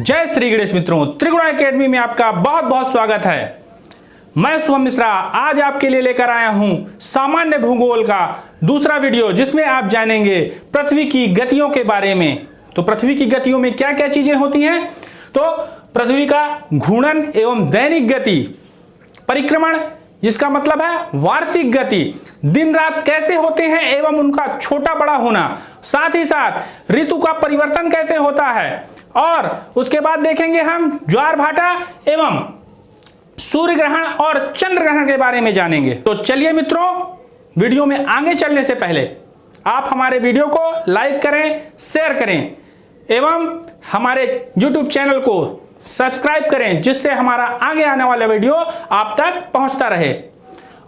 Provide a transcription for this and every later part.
जय श्री गणेश मित्रों, त्रिगुण एकेडमी में आपका बहुत बहुत स्वागत है। मैं शुभम मिश्रा आज आपके लिए लेकर आया हूं सामान्य भूगोल का दूसरा वीडियो, जिसमें आप जानेंगे पृथ्वी की गतियों के बारे में। तो पृथ्वी की गतियों में क्या क्या चीजें होती हैं, तो पृथ्वी का घूर्णन एवं दैनिक गति, परिक्रमण जिसका मतलब है वार्षिक गति, दिन रात कैसे होते हैं एवं उनका छोटा बड़ा होना, साथ ही साथ ऋतु का परिवर्तन कैसे होता है, और उसके बाद देखेंगे हम ज्वार भाटा एवं सूर्य ग्रहण और चंद्र ग्रहण के बारे में जानेंगे। तो चलिए मित्रों, वीडियो में आगे चलने से पहले आप हमारे वीडियो को लाइक करें, शेयर करें एवं हमारे YouTube चैनल को सब्सक्राइब करें, जिससे हमारा आगे आने वाला वीडियो आप तक पहुंचता रहे।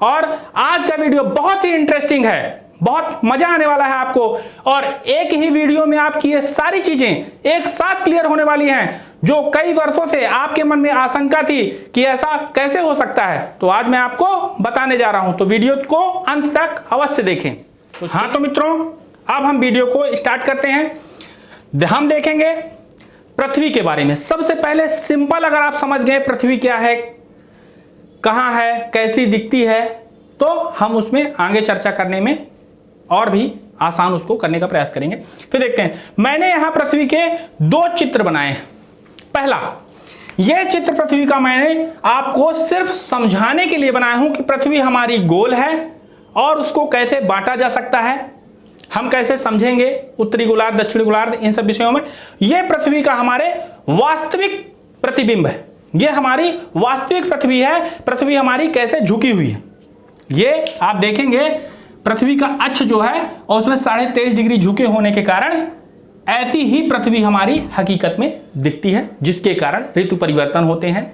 और आज का वीडियो बहुत ही इंटरेस्टिंग है, बहुत मजा आने वाला है आपको, और एक ही वीडियो में आपकी ये सारी चीजें एक साथ क्लियर होने वाली हैं, जो कई वर्षों से आपके मन में आशंका थी कि ऐसा कैसे हो सकता है। तो आज मैं आपको बताने जा रहा हूं, तो वीडियो को अंत तक अवश्य देखें। तो हाँ तो मित्रों, अब हम वीडियो को स्टार्ट करते हैं। हम देखेंगे पृथ्वी के बारे में। सबसे पहले सिंपल अगर आप समझ गए पृथ्वी क्या है, कहां है, कैसी दिखती है, तो हम उसमें आगे चर्चा करने में और भी आसान उसको करने का प्रयास करेंगे। फिर देखते हैं, मैंने यहां पृथ्वी के दो चित्र बनाए हैं। पहला, यह चित्र पृथ्वी का मैंने आपको सिर्फ समझाने के लिए बनाया हूं कि पृथ्वी हमारी गोल है और उसको कैसे बांटा जा सकता है, हम कैसे समझेंगे उत्तरी गोलार्ध, दक्षिणी गोलार्ध, इन सब विषयों में। यह पृथ्वी का हमारे वास्तविक प्रतिबिंब है, यह हमारी वास्तविक पृथ्वी है। पृथ्वी हमारी कैसे झुकी हुई है, ये आप देखेंगे। पृथ्वी का अक्ष जो है और उसमें 23.5 डिग्री झुके होने के कारण ऐसी ही पृथ्वी हमारी हकीकत में दिखती है, जिसके कारण ऋतु परिवर्तन होते हैं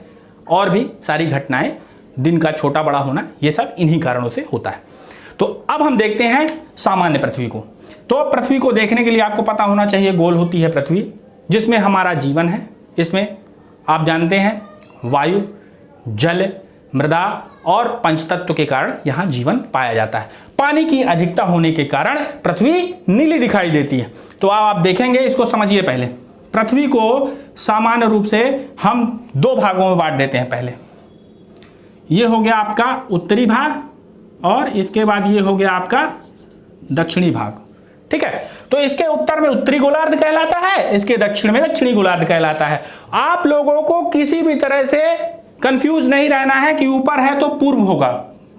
और भी सारी घटनाएं, दिन का छोटा बड़ा होना, ये सब इन्हीं कारणों से होता है। तो अब हम देखते हैं सामान्य पृथ्वी को। तो पृथ्वी को देखने के लिए आपको पता होना चाहिए गोल होती है पृथ्वी, जिसमें हमारा जीवन है। इसमें आप जानते हैं वायु, जल, मृदा और पंचतत्व के कारण यहां जीवन पाया जाता है। पानी की अधिकता होने के कारण पृथ्वी नीली दिखाई देती है। तो आप देखेंगे, इसको समझिए। पहले पृथ्वी को सामान्य रूप से हम दो भागों में बांट देते हैं। पहले ये हो गया आपका उत्तरी भाग और इसके बाद ये हो गया आपका दक्षिणी भाग, ठीक है। तो इसके उत्तर में उत्तरी गोलार्ध कहलाता है, इसके दक्षिण में दक्षिणी गोलार्ध कहलाता है। आप लोगों को किसी भी तरह से कंफ्यूज नहीं रहना है कि ऊपर है तो पूर्व होगा।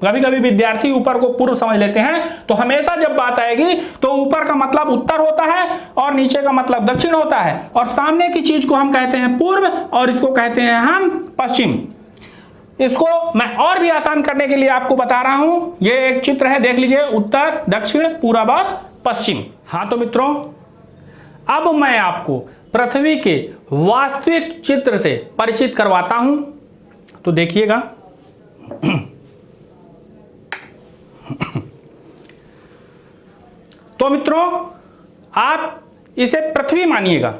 कभी कभी विद्यार्थी ऊपर को पूर्व समझ लेते हैं, तो हमेशा जब बात आएगी तो ऊपर का मतलब उत्तर होता है और नीचे का मतलब दक्षिण होता है, और सामने की चीज को हम कहते हैं पूर्व और इसको कहते हैं हम पश्चिम। इसको मैं और भी आसान करने के लिए आपको बता रहा हूं। ये एक चित्र है, देख लीजिए, उत्तर, दक्षिण, पूरब और पश्चिम। हाँ तो मित्रों, अब मैं आपको पृथ्वी के वास्तविक चित्र से परिचित करवाता हूं। तो देखिएगा, तो मित्रों आप इसे पृथ्वी मानिएगा।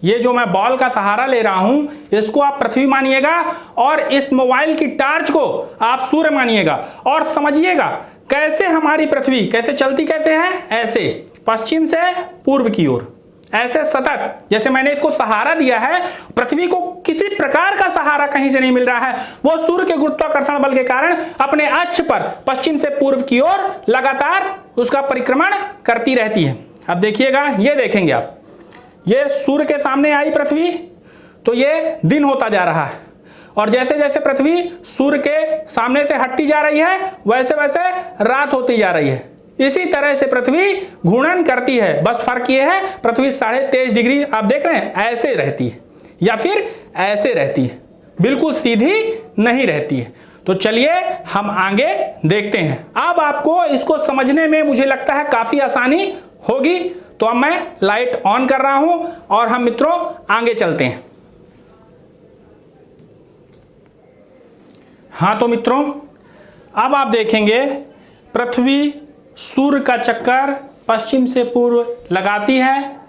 ये जो मैं बॉल का सहारा ले रहा हूं, इसको आप पृथ्वी मानिएगा, और इस मोबाइल की टार्च को आप सूर्य मानिएगा। और समझिएगा कैसे हमारी पृथ्वी कैसे चलती, कैसे है, ऐसे पश्चिम से पूर्व की ओर, ऐसे सतत। जैसे मैंने इसको सहारा दिया है, पृथ्वी को किसी प्रकार का सहारा कहीं से नहीं मिल रहा है, वो सूर्य के गुरुत्वाकर्षण बल के कारण अपने अक्ष पर पश्चिम से पूर्व की ओर लगातार उसका परिक्रमण करती रहती है। अब देखिएगा, ये देखेंगे आप, ये सूर्य के सामने आई पृथ्वी, तो ये दिन होता जा रहा है, और जैसे जैसे पृथ्वी सूर्य के सामने से हटती जा रही है, वैसे वैसे रात होती जा रही है। इसी तरह से पृथ्वी घूर्णन करती है, बस फर्क ये है पृथ्वी 23.5 डिग्री आप देख रहे हैं ऐसे रहती है, या फिर ऐसे रहती है, बिल्कुल सीधी नहीं रहती है। तो चलिए हम आगे देखते हैं। अब आपको इसको समझने में मुझे लगता है काफी आसानी होगी। तो अब मैं लाइट ऑन कर रहा हूं और हम मित्रों आगे चलते हैं। हाँ तो मित्रों, अब आप देखेंगे पृथ्वी सूर्य का चक्कर पश्चिम से पूर्व लगाती है,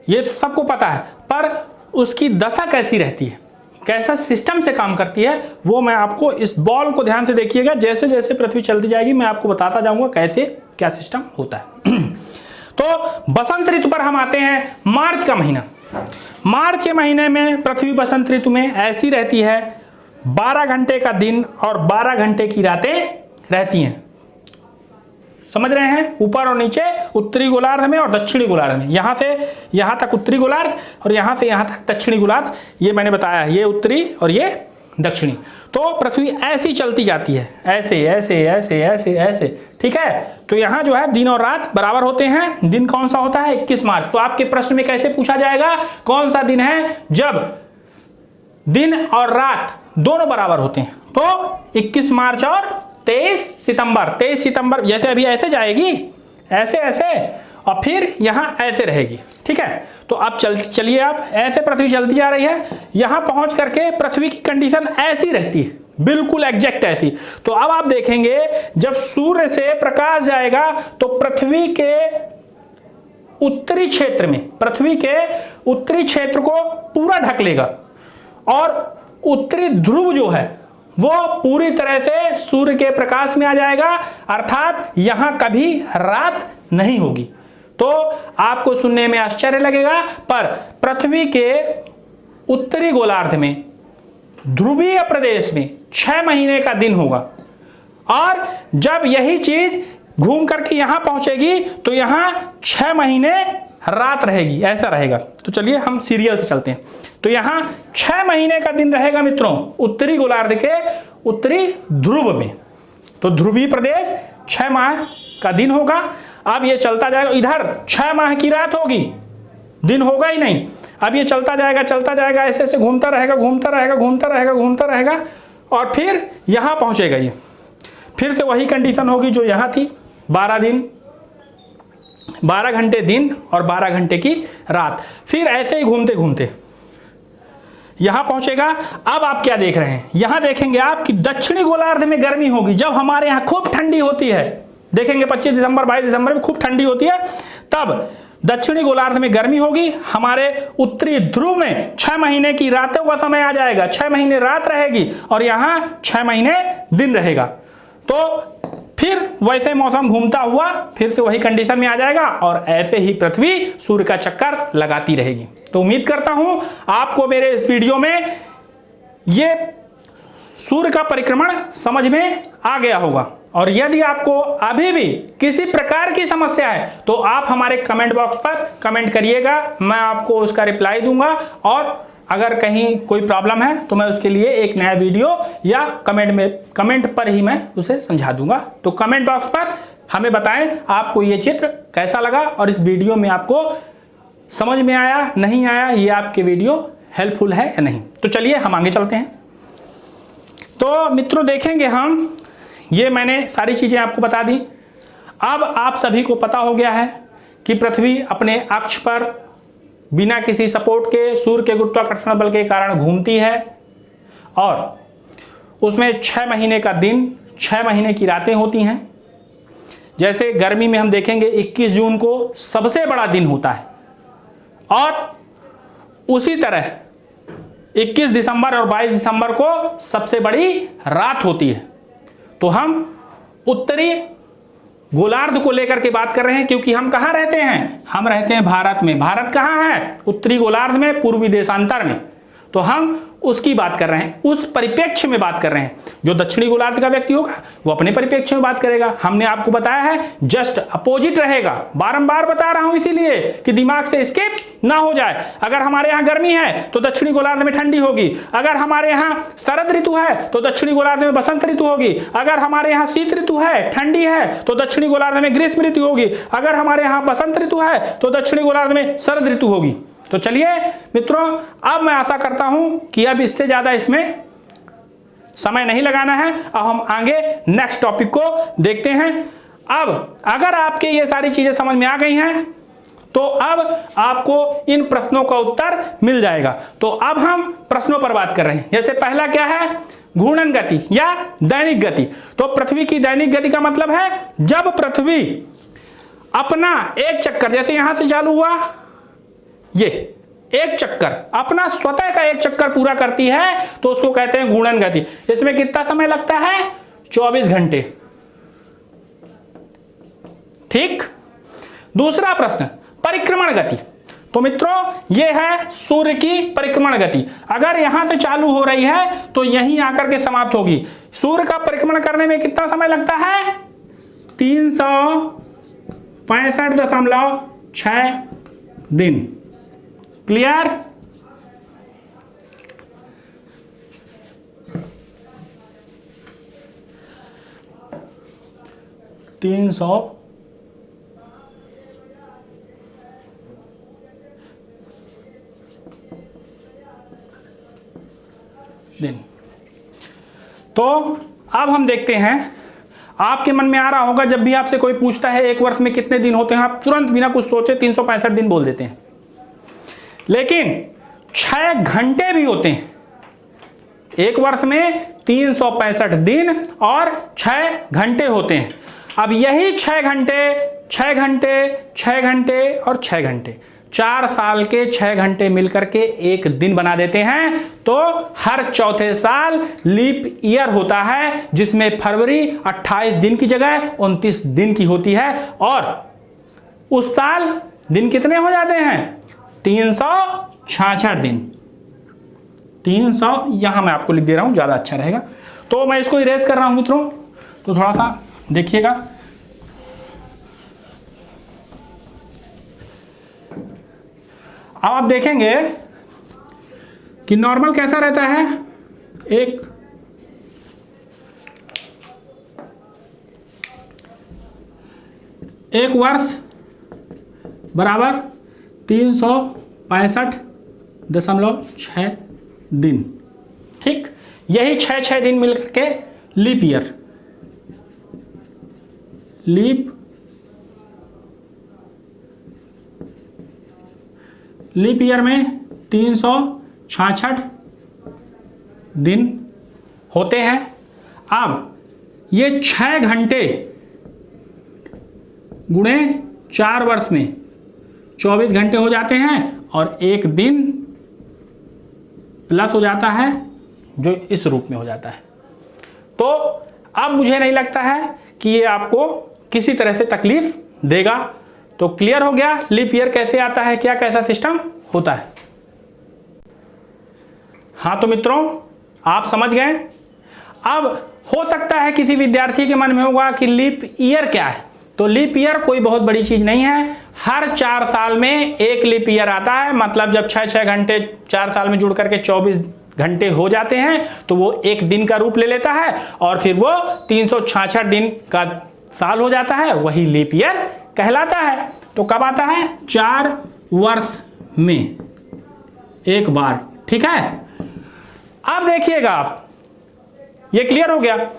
ये तो सबको पता है, पर उसकी दशा कैसी रहती है, कैसा सिस्टम से काम करती है, वो मैं आपको, इस बॉल को ध्यान से देखिएगा, जैसे जैसे पृथ्वी चलती जाएगी मैं आपको बताता जाऊंगा कैसे क्या सिस्टम होता है। तो बसंत ऋतु पर हम आते हैं, मार्च का महीना। मार्च के महीने में पृथ्वी बसंत ऋतु में ऐसी रहती है, 12 घंटे का दिन और 12 घंटे की रातें रहती हैं। समझ रहे हैं? ऊपर और नीचे, उत्तरी गोलार्ध में और दक्षिणी गोलार्ध में। यहां से यहां तक उत्तरी गोलार्ध और यहां से यहां तक दक्षिणी गोलार्ध, ये मैंने बताया, ये उत्तरी और ये दक्षिणी। तो पृथ्वी ऐसी चलती जाती है, ऐसे ऐसे ऐसे ऐसे ऐसे, ठीक है। तो यहां जो है दिन और रात बराबर होते हैं। दिन कौन सा होता है? 21 मार्च। तो आपके प्रश्न में कैसे पूछा जाएगा कौन सा दिन है जब दिन और रात दोनों बराबर होते हैं? तो 21 मार्च और 23 सितंबर। 23 सितंबर जैसे अभी ऐसे जाएगी, ऐसे ऐसे, और फिर यहां ऐसे रहेगी, ठीक है। तो अब चलिए, आप ऐसे पृथ्वी चलती जा रही है, यहां पहुंच करके पृथ्वी की कंडीशन ऐसी रहती है, बिल्कुल एग्जैक्ट ऐसी। तो अब आप देखेंगे जब सूर्य से प्रकाश जाएगा तो पृथ्वी के उत्तरी क्षेत्र में, पृथ्वी के उत्तरी क्षेत्र को पूरा ढक लेगा और उत्तरी ध्रुव जो है वो पूरी तरह से सूर्य के प्रकाश में आ जाएगा, अर्थात यहां कभी रात नहीं होगी। तो आपको सुनने में आश्चर्य लगेगा, पर पृथ्वी के उत्तरी गोलार्ध में, ध्रुवीय प्रदेश में 6 महीने का दिन होगा, और जब यही चीज घूम करके यहां पहुंचेगी तो यहां 6 महीने रात रहेगी, ऐसा रहेगा। तो चलिए हम सीरियल से चलते हैं। तो यहां 6 महीने का दिन रहेगा मित्रों उत्तरी गोलार्ध के उत्तरी ध्रुव में। तो ध्रुवीय प्रदेश 6 माह का दिन होगा। अब ये चलता जाएगा, इधर 6 माह की रात होगी, दिन होगा ही नहीं। अब ये चलता जाएगा, ऐसे ऐसे घूमता रहेगा, घूमता रहेगा, घूमता रहेगा, घूमता रहेगा, और फिर यहां पहुंचेगा। ये फिर से वही कंडीशन होगी जो यहां थी, 12 घंटे दिन और 12 घंटे की रात। फिर ऐसे ही घूमते घूमते यहां पहुंचेगा। अब आप क्या देख रहे हैं? यहां देखेंगे आप कि दक्षिणी गोलार्ध में गर्मी होगी। जब हमारे यहां खूब ठंडी होती है, देखेंगे 25 दिसंबर 22 दिसंबर में खूब ठंडी होती है, तब दक्षिणी गोलार्ध में गर्मी होगी। हमारे उत्तरी ध्रुव में 6 महीने की रातों का समय आ जाएगा, 6 महीने रात रहेगी और यहां 6 महीने दिन रहेगा। तो फिर वैसे मौसम घूमता हुआ फिर से वही कंडीशन में आ जाएगा और ऐसे ही पृथ्वी सूर्य का चक्कर लगाती रहेगी। तो उम्मीद करता हूं आपको मेरे इस वीडियो में ये सूर्य का परिक्रमण समझ में आ गया होगा। और यदि आपको अभी भी किसी प्रकार की समस्या है तो आप हमारे कमेंट बॉक्स पर कमेंट करिएगा, मैं आपको उसका रिप्लाई दूंगा। और अगर कहीं कोई प्रॉब्लम है तो मैं उसके लिए एक नया वीडियो या कमेंट पर ही मैं उसे समझा दूंगा। तो कमेंट बॉक्स पर हमें बताएं आपको ये चित्र कैसा लगा और इस वीडियो में आपको समझ में आया, नहीं आया, ये आपके वीडियो हेल्पफुल है या नहीं। तो चलिए हम आगे चलते हैं। तो मित्रों देखेंगे हम, ये मैंने सारी चीजें आपको बता दी। अब आप सभी को पता हो गया है कि पृथ्वी अपने अक्ष पर बिना किसी सपोर्ट के सूर्य के गुरुत्वाकर्षण बल के कारण घूमती है और उसमें 6 महीने का दिन, 6 महीने की रातें होती हैं। जैसे गर्मी में हम देखेंगे 21 जून को सबसे बड़ा दिन होता है और उसी तरह 21 दिसंबर और 22 दिसंबर को सबसे बड़ी रात होती है। तो हम उत्तरी गोलार्ध को लेकर के बात कर रहे हैं, क्योंकि हम कहां रहते हैं? हम रहते हैं भारत में। भारत कहां है? उत्तरी गोलार्ध में, पूर्वी देशांतर में। तो हम उसकी बात कर रहे हैं, उस परिप्रेक्ष्य में बात कर रहे हैं। जो दक्षिणी गोलार्ध का व्यक्ति होगा वो अपने परिप्रेक्ष्य में बात करेगा। हमने आपको बताया है जस्ट अपोजिट रहेगा, बारंबार बता रहा हूं इसीलिए कि दिमाग से स्किप ना हो जाए। अगर हमारे यहाँ गर्मी है तो दक्षिणी गोलार्ध में ठंडी होगी, अगर हमारे यहाँ शरद ऋतु है तो दक्षिणी गोलार्ध में बसंत ऋतु होगी, अगर हमारे यहाँ शीत ऋतु है, ठंडी है, तो दक्षिणी गोलार्ध में ग्रीष्म ऋतु होगी, अगर हमारे यहाँ बसंत ऋतु है तो दक्षिणी गोलार्ध में शरद ऋतु होगी। तो चलिए मित्रों, अब मैं आशा करता हूं कि अब इससे ज्यादा इसमें समय नहीं लगाना है। अब हम आगे नेक्स्ट टॉपिक को देखते हैं। अब अगर आपके ये सारी चीजें समझ में आ गई हैं तो अब आपको इन प्रश्नों का उत्तर मिल जाएगा। तो अब हम प्रश्नों पर बात कर रहे हैं। जैसे पहला क्या है? घूर्णन गति या दैनिक गति। तो पृथ्वी की दैनिक गति का मतलब है जब पृथ्वी अपना एक चक्कर, जैसे यहां से चालू हुआ, ये एक चक्कर अपना स्वतः का एक चक्कर पूरा करती है तो उसको कहते हैं घूर्णन गति। इसमें कितना समय लगता है? 24 घंटे। ठीक। दूसरा प्रश्न परिक्रमण गति। तो मित्रों ये है सूर्य की परिक्रमण गति। अगर यहां से चालू हो रही है तो यहीं आकर के समाप्त होगी। सूर्य का परिक्रमण करने में कितना समय लगता है? 365.6 दिन। क्लियर? दिन। तो अब हम देखते हैं, आपके मन में आ रहा होगा जब भी आपसे कोई पूछता है एक वर्ष में कितने दिन होते हैं, आप तुरंत बिना कुछ सोचे 365 दिन बोल देते हैं, लेकिन 6 घंटे भी होते हैं। एक वर्ष में 365 दिन और 6 घंटे होते हैं। अब यही 6 घंटे 6 घंटे 6 घंटे और 6 घंटे 4 साल के 6 घंटे मिलकर के एक दिन बना देते हैं। तो हर चौथे साल लीप ईयर होता है, जिसमें फरवरी 28 दिन की जगह 29 दिन की होती है। और उस साल दिन कितने हो जाते हैं? 366 दिन। 300 यहां मैं आपको लिख दे रहा हूं, ज्यादा अच्छा रहेगा। तो मैं इसको इरेज कर रहा हूं मित्रों, तो थोड़ा सा देखिएगा। अब आप देखेंगे कि नॉर्मल कैसा रहता है। एक वर्ष बराबर 365.6 दिन। ठीक, यही 6 दिन मिलकर के लीप ईयर। लीप ईयर में 366 दिन होते हैं। अब ये 6 घंटे गुणे 4 वर्ष में 24 घंटे हो जाते हैं, और एक दिन प्लस हो जाता है जो इस रूप में हो जाता है। तो अब मुझे नहीं लगता है कि ये आपको किसी तरह से तकलीफ देगा। तो क्लियर हो गया लीप ईयर कैसे आता है, क्या कैसा सिस्टम होता है। हाँ तो मित्रों आप समझ गए। अब हो सकता है किसी विद्यार्थी के मन में होगा कि लीप ईयर क्या है। तो लीप ईयर कोई बहुत बड़ी चीज नहीं है। हर 4 साल में एक लीप ईयर आता है, मतलब जब 6 घंटे 4 साल में जुड़ करके 24 घंटे हो जाते हैं तो वो एक दिन का रूप ले लेता है, और फिर वो 366 दिन का साल हो जाता है, वही लीप ईयर कहलाता है। तो कब आता है? 4 वर्ष में एक बार। ठीक है, अब देखिएगा आप, ये क्लियर हो गया।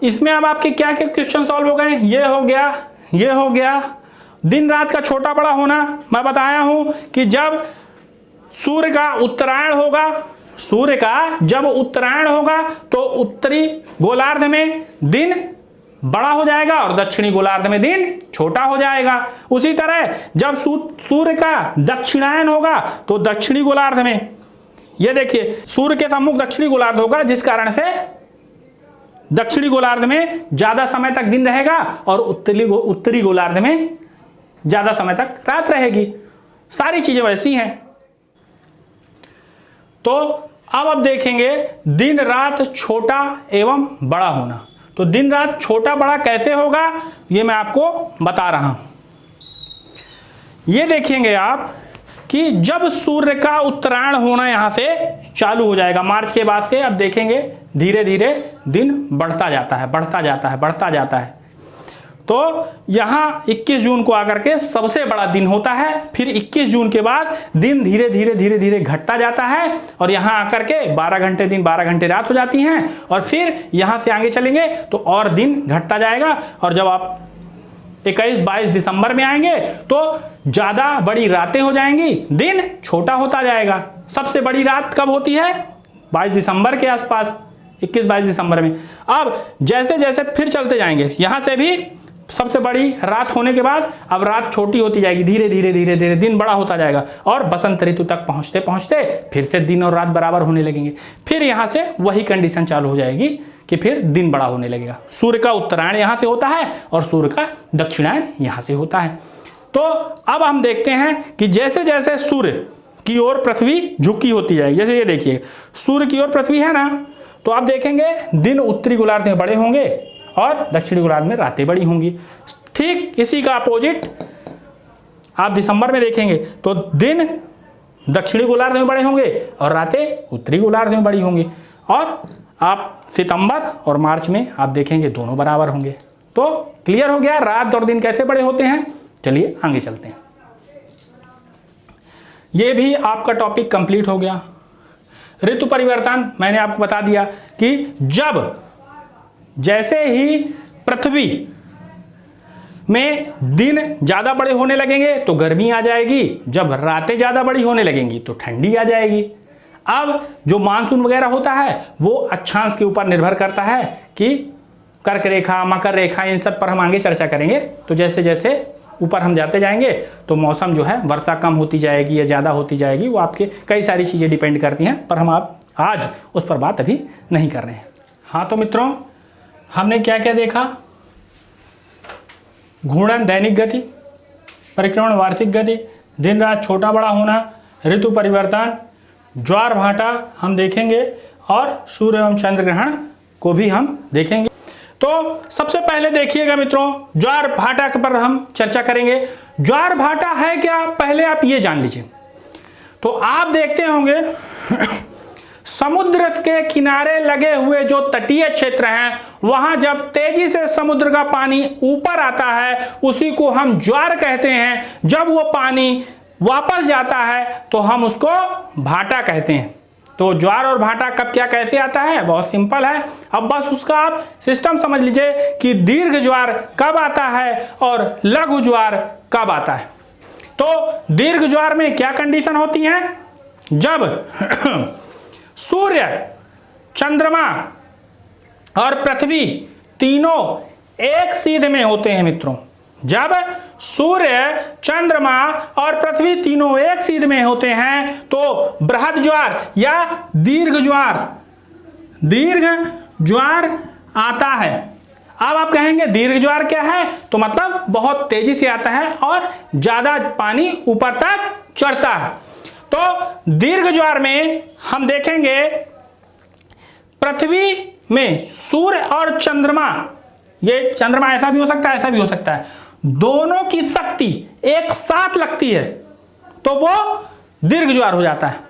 इसमें अब आपके क्या क्या क्वेश्चन सॉल्व हो गए? ये हो गया। दिन रात का छोटा बड़ा होना मैं बताया हूं कि जब सूर्य का उत्तरायण होगा तो उत्तरी गोलार्ध में दिन बड़ा हो जाएगा और दक्षिणी गोलार्ध में दिन छोटा हो जाएगा। उसी तरह जब सूर्य का दक्षिणायन होगा तो दक्षिणी गोलार्ध में, ये देखिए सूर्य के सम्मुख दक्षिणी गोलार्ध होगा, जिस कारण से दक्षिणी गोलार्ध में ज्यादा समय तक दिन रहेगा और उत्तरी गोलार्ध में ज्यादा समय तक रात रहेगी। सारी चीजें वैसी हैं। तो अब देखेंगे दिन रात छोटा एवं बड़ा होना। तो दिन रात छोटा बड़ा कैसे होगा ये मैं आपको बता रहा हूं। ये देखेंगे आप कि जब सूर्य का उत्तरायण होना यहां से चालू हो जाएगा मार्च के बाद से, अब देखेंगे धीरे धीरे दिन बढ़ता जाता है। तो यहां 21 जून को आकर के सबसे बड़ा दिन होता है। फिर 21 जून के बाद दिन धीरे धीरे घटता जाता है, और यहां आकर के 12 घंटे दिन 12 घंटे रात हो जाती हैं। और फिर यहां से आगे चलेंगे तो और दिन घटता जाएगा, और जब आप 21-22 दिसंबर में आएंगे तो ज्यादा बड़ी रातें हो जाएंगी, दिन छोटा होता जाएगा। सबसे बड़ी रात कब होती है? 22 दिसंबर के आसपास, 21-22 दिसंबर में। अब जैसे जैसे फिर चलते जाएंगे, यहां से भी सबसे बड़ी रात होने के बाद अब रात छोटी होती जाएगी, धीरे धीरे दिन बड़ा होता जाएगा, और बसंत ऋतु तक पहुंचते पहुंचते फिर से दिन और रात बराबर होने लगेंगे। फिर यहां से वही कंडीशन चालू हो जाएगी कि फिर दिन बड़ा होने लगेगा। सूर्य का उत्तरायण यहां से होता है और सूर्य का दक्षिणायन यहां से होता है। तो अब हम देखते हैं कि जैसे जैसे सूर्य की ओर पृथ्वी झुकी होती जाएगी, जैसे ये देखिए सूर्य की ओर पृथ्वी है ना, तो आप देखेंगे दिन उत्तरी गोलार्ध में बड़े होंगे और दक्षिणी गोलार्ध में रातें बड़ी होंगी। ठीक इसी का अपोजिट आप दिसंबर में देखेंगे तो दिन दक्षिणी गोलार्ध में बड़े होंगे और रातें उत्तरी गोलार्ध में बड़ी होंगी, और आप सितंबर और मार्च में आप देखेंगे दोनों बराबर होंगे। तो क्लियर हो गया रात और दिन कैसे बड़े होते हैं। चलिए आगे चलते हैं। ये भी आपका टॉपिक कंप्लीट हो गया। ऋतु परिवर्तन मैंने आपको बता दिया कि जब जैसे ही पृथ्वी में दिन ज्यादा बड़े होने लगेंगे तो गर्मी आ जाएगी, जब रातें ज्यादा बड़ी होने लगेंगी तो ठंडी आ जाएगी। अब जो मानसून वगैरह होता है वो अक्षांश के ऊपर निर्भर करता है कि कर्क रेखा, मकर रेखा, इन सब पर हम आगे चर्चा करेंगे। तो जैसे जैसे ऊपर हम जाते जाएंगे तो मौसम जो है वर्षा कम होती जाएगी या ज़्यादा होती जाएगी, वो आपके कई सारी चीज़ें डिपेंड करती हैं, पर हम आप आज उस पर बात अभी नहीं कर रहे हैं। हाँ तो मित्रों, हमने क्या क्या देखा। घूर्णन दैनिक गति, परिक्रमण वार्षिक गति, दिन रात छोटा बड़ा होना, ऋतु परिवर्तन, ज्वार भाटा हम देखेंगे और सूर्य एवं चंद्र ग्रहण को भी हम देखेंगे। तो सबसे पहले देखिएगा मित्रों, ज्वार भाटा पर हम चर्चा करेंगे। ज्वार भाटा है क्या, पहले आप ये जान लीजिए। तो आप देखते होंगे समुद्र के किनारे लगे हुए जो तटीय क्षेत्र हैं, वहां जब तेजी से समुद्र का पानी ऊपर आता है उसी को हम ज्वार कहते हैं। जब वो पानी वापस जाता है तो हम उसको भाटा कहते हैं। तो ज्वार और भाटा कब क्या कैसे आता है, बहुत सिंपल है। अब बस उसका आप सिस्टम समझ लीजिए कि दीर्घ ज्वार कब आता है और लघु ज्वार कब आता है। तो दीर्घ ज्वार में क्या कंडीशन होती है, जब सूर्य, चंद्रमा और पृथ्वी तीनों एक सीध में होते हैं मित्रों। जब सूर्य, चंद्रमा और पृथ्वी तीनों एक सीध में होते हैं तो बृहद ज्वार या दीर्घ ज्वार आता है। अब आप कहेंगे दीर्घ ज्वार क्या है, तो मतलब बहुत तेजी से आता है और ज्यादा पानी ऊपर तक चढ़ता है। तो दीर्घ ज्वार में हम देखेंगे पृथ्वी में सूर्य और चंद्रमा, ये चंद्रमा ऐसा भी हो सकता है, ऐसा भी हो सकता है, दोनों की शक्ति एक साथ लगती है तो वो दीर्घ ज्वार हो जाता है।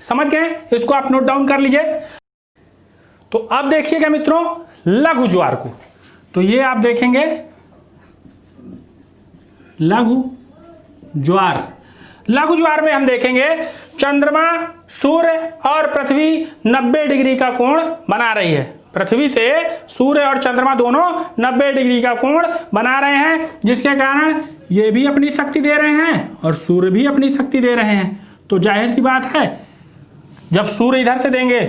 समझ गए, इसको आप नोट डाउन कर लीजिए। तो अब देखिएगा मित्रों लघु ज्वार को। तो ये आप देखेंगे लघु ज्वार में हम देखेंगे चंद्रमा, सूर्य और पृथ्वी 90 डिग्री का कोण बना रही है। पृथ्वी से सूर्य और चंद्रमा दोनों 90 डिग्री का कोण बना रहे हैं, जिसके कारण ये भी अपनी शक्ति दे रहे हैं और सूर्य भी अपनी शक्ति दे रहे हैं। तो जाहिर सी बात है जब सूर्य इधर से देंगे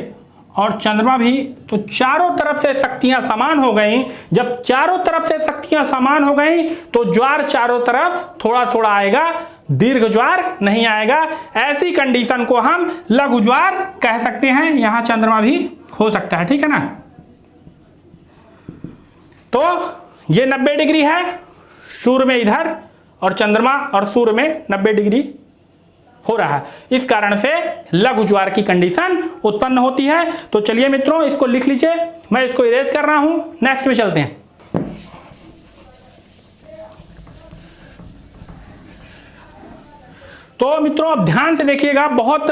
और चंद्रमा भी, तो चारों तरफ से शक्तियां समान हो गई। जब चारों तरफ से शक्तियां समान हो गई तो ज्वार चारों तरफ थोड़ा थोड़ा आएगा, दीर्घ ज्वार नहीं आएगा। ऐसी कंडीशन को हम लघु ज्वार कह सकते हैं। यहां चंद्रमा भी हो सकता है, ठीक है ना। तो ये 90 डिग्री है सूर्य में इधर और चंद्रमा और सूर्य में 90 डिग्री हो रहा है, इस कारण से लघु ज्वार की कंडीशन उत्पन्न होती है। तो चलिए मित्रों इसको लिख लीजिए, मैं इसको इरेज कर रहा हूं, नेक्स्ट में चलते हैं। तो मित्रों अब ध्यान से देखिएगा, बहुत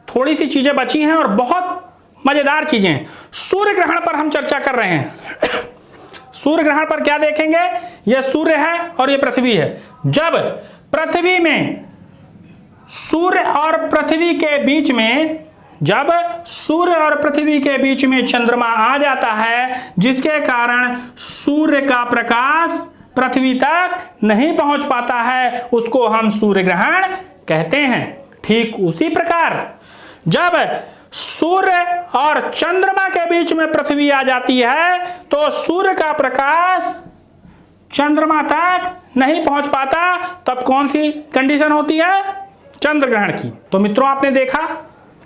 थोड़ी सी चीजें बची हैं और बहुत मजेदार चीजें हैं। सूर्य ग्रहण पर हम चर्चा कर रहे हैं। सूर्य ग्रहण पर क्या देखेंगे, यह सूर्य है और यह पृथ्वी है। जब पृथ्वी में सूर्य और पृथ्वी के बीच में, जब सूर्य और पृथ्वी के बीच में चंद्रमा आ जाता है, जिसके कारण सूर्य का प्रकाश पृथ्वी तक नहीं पहुंच पाता है, उसको हम सूर्य ग्रहण कहते हैं। ठीक उसी प्रकार जब सूर्य और चंद्रमा के बीच में पृथ्वी आ जाती है तो सूर्य का प्रकाश चंद्रमा तक नहीं पहुंच पाता, तब कौन सी कंडीशन होती है, चंद्र ग्रहण की। तो मित्रों आपने देखा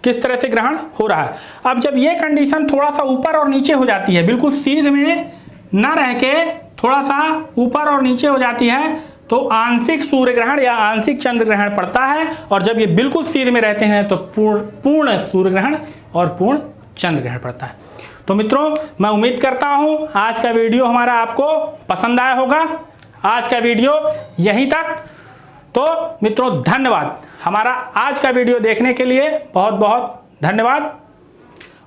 किस तरह से ग्रहण हो रहा है। अब जब ये कंडीशन थोड़ा सा ऊपर और नीचे हो जाती है, बिल्कुल सीध में ना रह के थोड़ा सा ऊपर और नीचे हो जाती है, तो आंशिक सूर्य ग्रहण या आंशिक चंद्र ग्रहण पड़ता है, और जब ये बिल्कुल सिर में रहते हैं तो पूर्ण सूर्य ग्रहण और पूर्ण चंद्र ग्रहण पड़ता है। तो मित्रों, मैं उम्मीद करता हूं आज का वीडियो हमारा आपको पसंद आया होगा। आज का वीडियो यहीं तक। तो मित्रों, धन्यवाद। हमारा आज का वीडियो देखने के लिए बहुत बहुत धन्यवाद।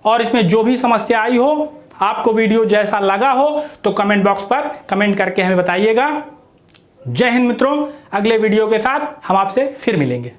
और इसमें जो भी समस्या आई हो, आपको वीडियो जैसा लगा हो, तो कमेंट बॉक्स पर कमेंट करके हमें बताइएगा। जय हिंद मित्रों। अगले वीडियो के साथ हम आपसे फिर मिलेंगे।